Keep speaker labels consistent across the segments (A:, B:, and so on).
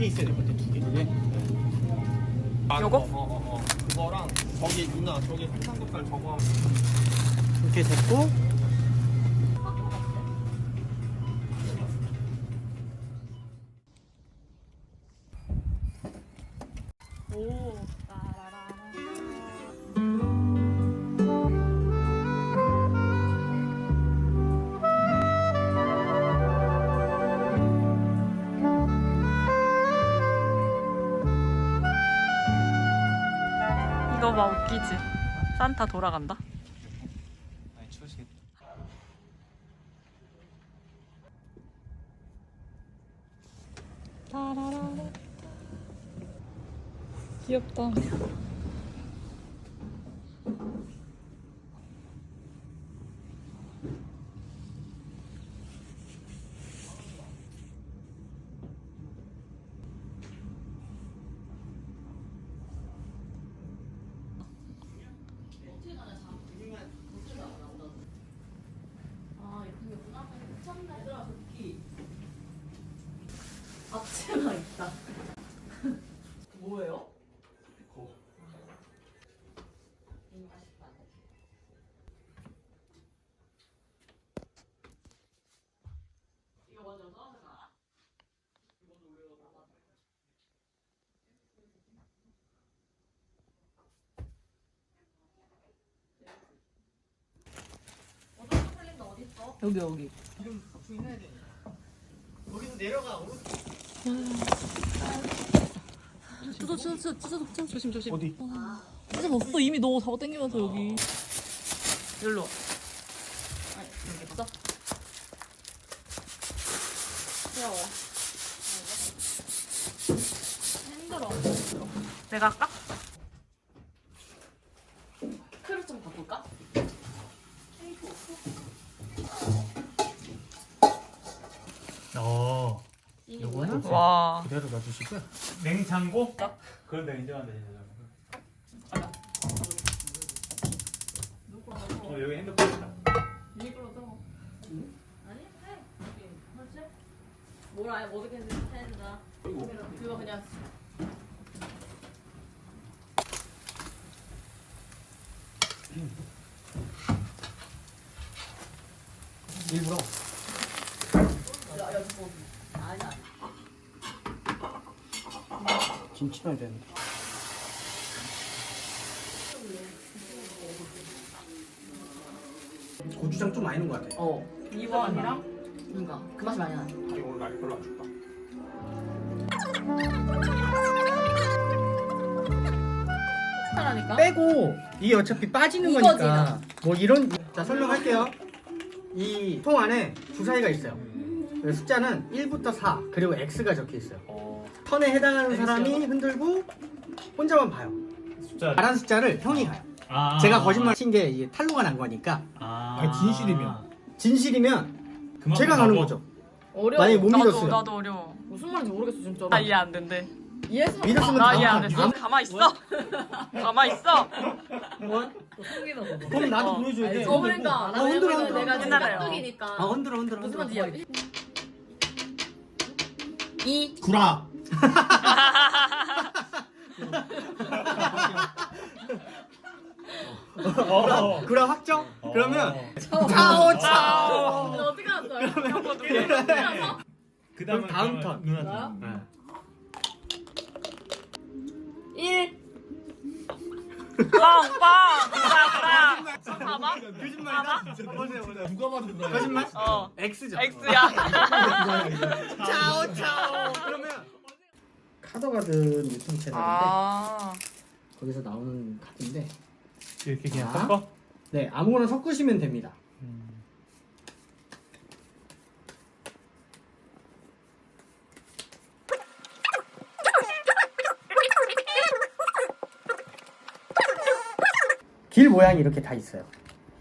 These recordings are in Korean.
A: 개 있어야 될 것 같아. 두 개.
B: 요거?
C: 그거랑 저기 누나 저기 삼삼겹살 저거
A: 이렇게 됐고.
B: 오. 이거 봐, 웃기지? 산타 돌아간다.
A: 많이 추우시겠다.
B: 귀엽다.
D: 앞치마 있다. 뭐예요? 이거 먼저 써서 가. 여기 여기.
A: 지금 주인해야 돼. 여기서 내려가.
B: 뜯어 조심 조심.
A: 어디?
B: 뜯어졌어. 이미 너 잡아 당기면서 여기. 일로 와.
D: 여기 있어? 귀여워. 힘들어.
B: 내가 할까?
D: 크를 좀 바꿀까?
A: 요거는
B: 와.
A: 그대로 놔주시고요. 냉장고? 그런 데 인정한다, 여기 핸드폰 있다.
D: 일부러 줘. 아니 해. 여기 설치? 뭐라 해? 뭐 어떻게 해야 되나? 그거 그냥.
A: 일부러.
D: 여기 뭐 아니야.
A: 김치 넣어야 되는데. 고추장 좀 많이 넣은 것 같아.
D: 2번이랑 그러니까 그 맛이 많이 나.
C: 이거 오늘 날 별로 안 춥다.
D: 하니까.
A: 빼고 이게 어차피 빠지는
D: 이거지,
A: 거니까 뭐 이런. 자, 설명할게요. 이 통 안에 주사위가 있어요. 숫자는 1부터 4 그리고 X가 적혀 있어요. 턴에 해당하는 사람이 흔들고 혼자만 봐요.
E: 숫자.
A: 잘한 숫자를 형이 가요.
E: 아.
A: 제가 거짓말 친 게 이게 탈로가 난 거니까. 진실이면
E: 그만큼
A: 제가 가는
E: 바보.
A: 거죠.
D: 어려워.
A: 만약에 못 믿었어요.
B: 나도 어려워.
D: 무슨 말인지 모르겠어 진짜로.
B: 나 이해 안 된대.
D: 이해했으면
A: 믿었으면
B: 나
A: 다음
B: 이해 안
A: 판.
B: 됐어. 가만 있어. 가만 있어.
D: 숨기는 거.
A: 그럼 나도 보여줘야 돼.
D: 그러니까
A: 흔들어, 흔들어.
D: 내가 지금
B: 옛날에요.
D: 깍두기니까.
A: 흔들어.
D: 무슨 말인지 이해. 2
A: 구라. 구라 확정? 그러면 차오 차오.
D: 어떻게 알았어요?
E: 그
A: 그럼 다음 턴.
E: 누나
D: 나요?
E: 턴.
D: 1
B: 빵 빵. 빵 빵. 봐봐.
A: 거짓말이다. 보세요.
C: 누가 봐도 그거야.
A: 거짓말?
B: 어.
A: X죠.
B: X야.
A: 차오 차오. 그러면 카더가든 유튜브 채널인데
B: 아.
A: 거기서 나오는 카드인데
C: 이렇게 그냥
A: 자.
C: 섞어?
A: 네 아무거나 섞으시면 됩니다. 길 모양이 이렇게 다 있어요.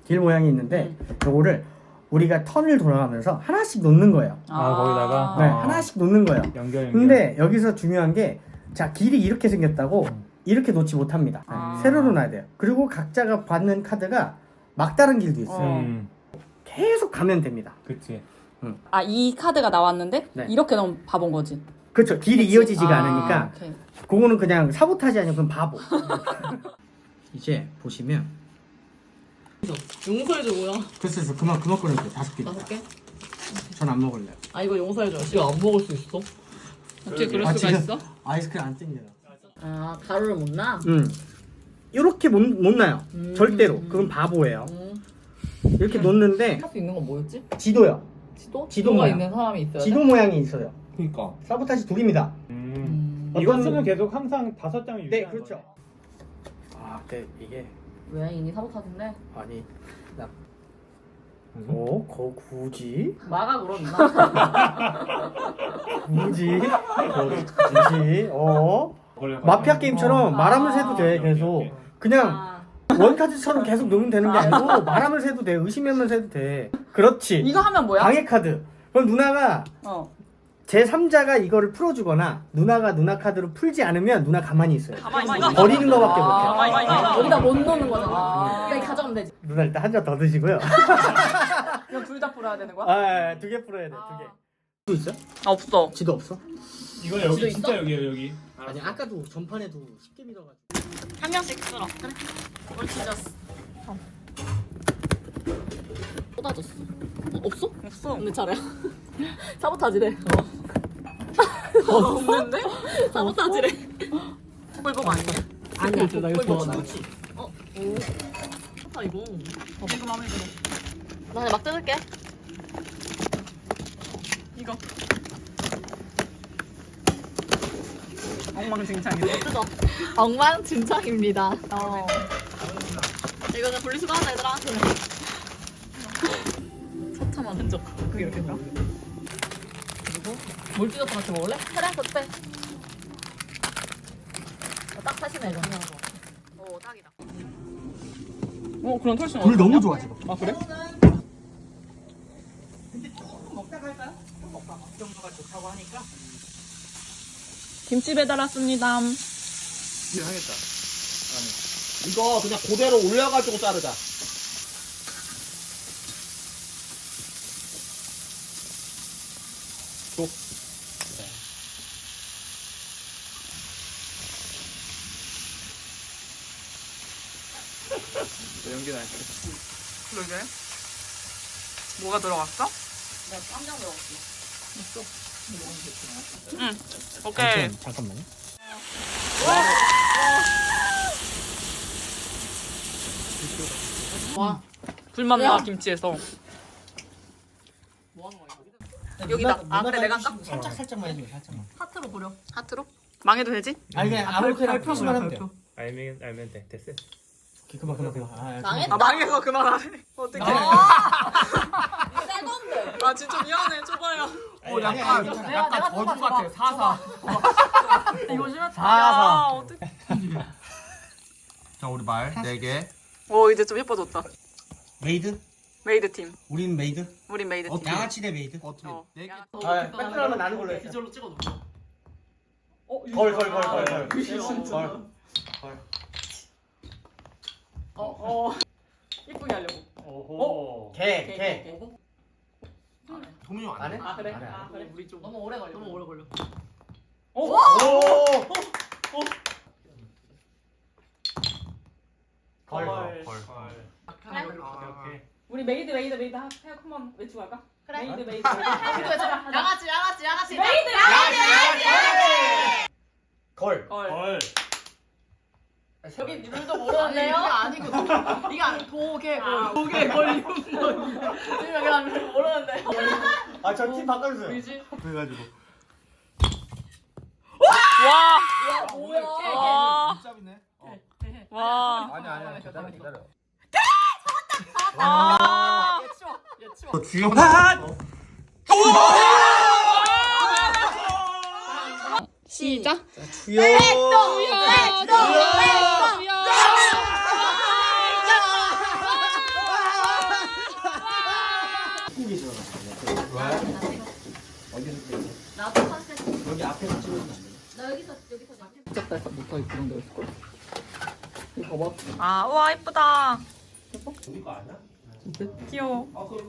A: 길 모양이 있는데 요거를 우리가 턴을 돌아가면서 하나씩 놓는 거예요.
C: 거기다가?
A: 네, 하나씩 놓는 거예요.
C: 연결.
A: 근데 여기서 중요한 게 자 길이 이렇게 생겼다고 이렇게 놓지 못합니다. 네,
B: 아.
A: 세로로 놔야 돼요. 그리고 각자가 받는 카드가 막다른 길도 있어요. 계속 가면 됩니다.
C: 그치.
E: 아, 이 카드가 나왔는데
A: 네.
E: 이렇게 넣으면 바본 거지.
A: 그렇죠. 길이 이어지지가
E: 아,
A: 않으니까
E: 오케이.
A: 그거는 그냥 사보타지 아니고 그냥 바보. 이제 보시면
B: 용서해줘 뭐야?
A: 글쎄 그만 꺼내세요. 5개.
B: 5개?
A: 전 안 먹을래요.
B: 아 이거 용서해줘. 이거 안 먹을 수 있어? 어떻게 그럴 수가
A: 지금
B: 있어?
A: 아이스크림 안 땡겨요.
B: 아 가루를 못 놔?
A: 이렇게 못 나요. 절대로. 그건 바보예요. 이렇게 놓는데
B: 할 수 있는 건 뭐였지?
A: 지도요.
B: 지도?
A: 지도
B: 지도가
A: 모양.
B: 있는 사람이 있어야
A: 지도
B: 돼?
A: 모양이 있어요.
C: 그니까.
A: 사보타지 독입니다.
C: 이거 쓰면 계속 항상 5장을 유지하는
A: 네, 그렇죠. 아, 네, 이게
B: 왜 이미 사보타지인데?
A: 아니 나. 굳이?
B: 막아 그럼 이나.
A: 굳이? 마피아 게임처럼 말하면서 해도 돼 계속. 그냥 원카드처럼 계속 놓으면 되는 게 아니고 말하면서 해도 돼. 의심하면서 해도 돼. 그렇지.
E: 이거 하면 뭐야?
A: 방해 카드. 그럼 누나가
E: 어.
A: 제3자가 이거를 풀어주거나 누나가 누나 카드로 풀지 않으면 누나 가만히 있어요.
B: 가만히 있어.
A: 버리는 거밖에 못해.
E: 여기다 못 넣는 거잖아. 그냥 가져가면 되지.
A: 누나 일단 한 잔 더 드시고요.
E: 그냥 둘 다 풀어야 되는 거야?
A: 아, 2개 풀어야 돼. 2개. 또 있어?
B: 없어.
A: 지도 없어?
C: 이거 여기
B: 지도
C: 진짜
B: 있어?
C: 여기.
A: 아니 아까도 전판에도 쉽게 밀어가지고.
B: 한 명씩 쓸어. 그래.
E: 뭘 찢었어.
B: 쏟아졌어. 없어?
E: 없어.
B: 근데 잘해.
E: 사보타지래.
B: 없는데? 사보타지래.
E: 꿀법 아니야?
B: 아니야. 나 이거 좋아.
A: 그렇지.
B: 아 이거.
E: 이거 마음에 들어.
B: 나 그냥 막 뜯을게.
E: 이거. 엉망진창이네.
B: 뜯어. 엉망진창입니다.
E: 어.
B: 이거 그냥 분리수거 하자 얘들아.
E: 처참한 흔적. 그게 이렇게 다
B: 그리고 물 찢어서 같이 먹을래?
E: 그래, 그때.
B: 딱 사시네 이거.
E: 오, 딱이다. 그럼 털신
A: 불 너무 좋아 지금.
E: 아, 그래?
A: 근데 조금 먹다가 할까요? 조금 먹다가 이 정도가 좋다고 하니까.
E: 김치 배달 왔습니다.
C: 이거 하겠다. 이거 그냥 그대로 올려가지고 자르자. 연기 날게.
E: 그러게. 뭐가 들어갔어?
B: 내가 쌈장 들어갔어.
E: 응. 오케이.
C: 잠깐만요.
B: 와.
E: 불맛
B: 야.
E: 나 김치에서.
B: 뭐 하는 거야 이거?
E: 여기다. 아, 그래, 내가 할까?
A: 살짝만 해줘 살짝만.
B: 하트로 그려.
E: 하트로? 망해도 되지?
A: 아니 그냥 아무렇게나 표시만 하면 돼요.
C: 알면 돼. 됐어.
A: 그만.
B: 망했다.
E: 아, 망해서 그만 안 해. 어떡해.
B: 새 건데.
E: 아, 진짜 미안해. 좁아요.
B: 약간
C: 저주 같아. 사사.
E: 이거 심했다.
A: 사사.
E: 야, 어떡해.
C: 자, 우리 말 4개.
E: 오, 이제 좀 예뻐졌다.
A: 메이드?
E: 메이드 팀.
A: 우린 메이드?
E: 우린 메이드 팀.
A: 양아치 대 메이드?
C: 어떻게?
E: 어.
C: 4개?
A: 아, 백프라면 나는 걸로 했어.
B: 비주얼로 찍어놓고.
A: 걸.
E: 이쁘게 하려고.
C: 오호.
A: 개.
C: 도민이 형
A: 안 해?
E: 아, 그래?
A: 안 해.
E: 아, 그래. 우리 좀.
B: 너무 오래 걸려. 너무 오래 걸려.
A: 오! 걸.
C: 오케이.
E: 우리 메이드 한번 외치고 할까?
B: 그래.
E: 메이드.
B: 양아치.
E: 메이드.
A: 걸.
E: 걸.
C: 걸.
E: 여기 룰도 모르는데요?
D: 아니고 이게 도개
E: 독에 걸리는 거. 지금 여기 룰 모르는데.
A: 아, 저 팀 바꿔주세요.
E: 그지?
A: 그래가지고.
B: 와.
E: 뭐야?
B: 와.
C: 짭이네.
B: 와.
C: 아니야. 기다려.
B: 아.
E: 얘 치워.
C: 주영.
B: 시작.
A: 주여.
D: 나도 사실
A: 여기 앞에서 찍어주면 안 돼.
D: 나 여기서
B: 아, 우와 이쁘다.
C: 우리 거 아니야?
B: 귀여워.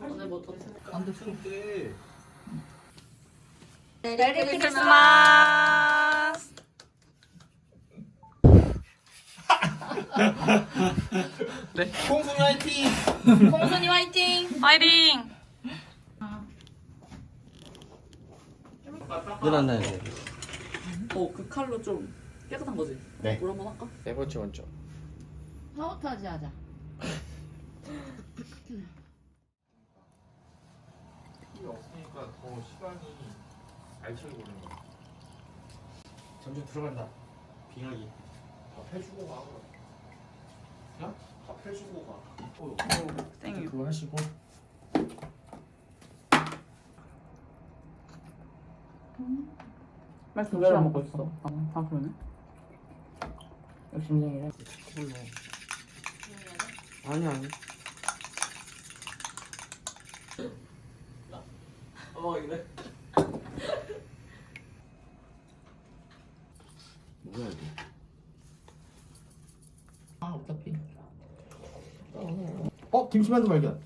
D: 오늘 뭐 더?
C: 근데
B: 메리 크리스마스.
A: 공순이 화이팅!
D: 공순이 화이팅!
B: 파이팅.
A: 늘어나야 돼.
E: 그 칼로 좀 깨끗한 거지?
A: 네.
E: 물 한번 할까?
A: 네 번째 원점.
D: 파워타지 하자.
C: 이게 없으니까 더 시간이 알차게 걸리는 거야.
A: 점점 들어간다. 빙하기.
C: 밥 해주고 가. 야? 밥 해주고 가.
B: 땡.
A: 그거 하시고.
E: 말 두 개를 먹고 있어. 아, 그러네. 역시 인생이래.
A: 아니.
E: 이래?
A: 먹어야 돼.
E: 아, 어차피.
A: 김치만두 발견.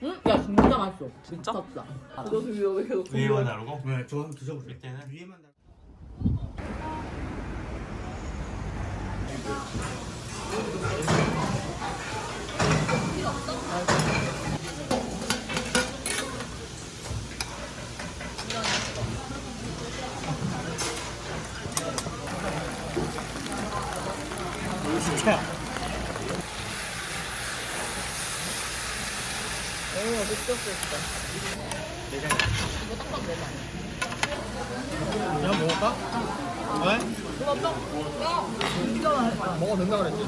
E: 응? 야, 진짜 맛있어.
B: 진짜?
E: 미쳤다. 너 지금 왜 계속
C: 위에만 나르고?
A: 네, 저 한번 드셔보세요.
C: 이때는?
A: 위에만 나. 진짜. 그냥 먹을까? 왜? 먹어도 된다 그랬지?